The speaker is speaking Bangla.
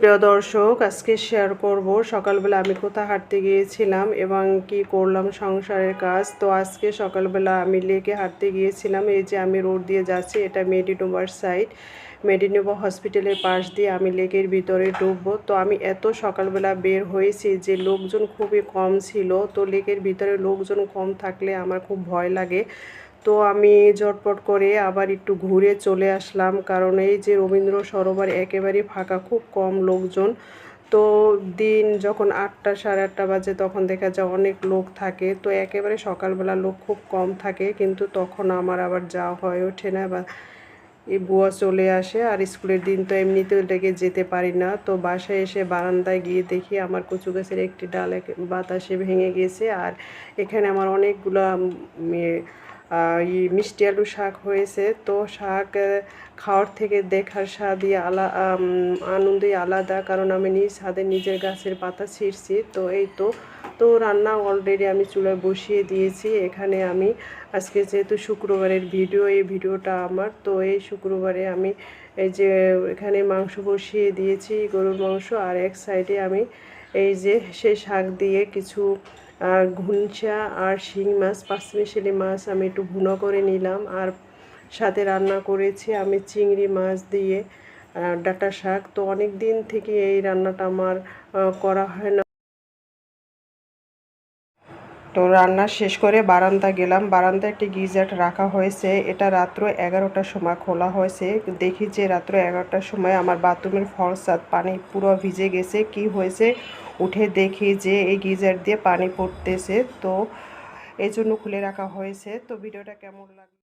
প্রিয় দর্শক, আজকে শেয়ার করব সকালবেলা আমি কোথায় হাঁটতে গিয়েছিলাম এবং কি করলাম সংসারের কাজ। তো আজকে সকালবেলা আমি লেকে হাঁটতে গিয়েছিলাম। এই যে আমি রোড দিয়ে যাচ্ছি, এটা মেডিনোভার সাইড। মেডিনোভা হসপিটালের পাশ দিয়ে আমি লেকের ভিতরে ঢুকবো। তো আমি এত সকালবেলা বের হয়েছি যে লোকজন খুবই কম ছিল। তো লেকের ভিতরে লোকজন কম থাকলে আমার খুব ভয় লাগে। তো আমি ঝটপট করে আবার একটু ঘুরে চলে আসলাম, কারণ এই যে রবীন্দ্র সরোবর একেবারেই ফাঁকা, খুব কম লোকজন। তো দিন যখন 8টা সাড়ে 8টা বাজে তখন দেখা যায় অনেক লোক থাকে। তো একেবারে সকালবেলা লোক খুব কম থাকে, কিন্তু তখন আমার আবার যাওয়া হয়ে ওঠে না, বা এই বুয়া চলে আসে। আর স্কুলের দিন তো এমনিতেও লেগে যেতে পারি না। তো বাসায় এসে বারান্দায় গিয়ে দেখি আমার কচু গাছের একটি ডাল বাতাসে ভেঙে গেছে। আর এখানে আমার অনেকগুলা মিষ্টি আলু শাক হয়েছে। তো শাক খাওয়ার থেকে দেখার স্বাদই আনন্দই আলাদা, কারণ আমি নিজ হাতে নিজের গাছের পাতা ছিঁড়ছি। তো এই তো রান্না অলরেডি আমি চুলায় বসিয়ে দিয়েছি। এখানে আমি আজকে যেহেতু শুক্রবারের ভিডিও, এই ভিডিওটা আমার, তো এই শুক্রবারে আমি এই যে এখানে মাংস বসিয়ে দিয়েছি, গরুর মাংস। আর এক সাইডে আমি এই যে সেই শাক দিয়ে কিছু ঘুনচা আর শিং মাছ, পাঁচমিশালি মাছ আমি একটু ভুনো করে নিলাম। আর সাথে রান্না করেছি আমি চিংড়ি মাছ দিয়ে ডাঁটা শাক। তো অনেক দিন থেকে এই রান্নাটা আমার করা হয় না। তো রান্না শেষ করে বারান্দা গেলাম। বারান্দায় একটি গিজার রাখা হয়েছে, এটা রাত্র 11টার সময় খোলা হয়েছে। দেখি যে রাত্র 11টার সময় আমার বাথরুমের ফলসাদ পানি পুরো ভিজে গেছে। কি হয়েছে উঠে দেখি যে এই গিজার দিয়ে পানি পড়তেছে। তো এই জন্য খুলে রাখা হয়েছে। তো ভিডিওটা কেমন লাগলো?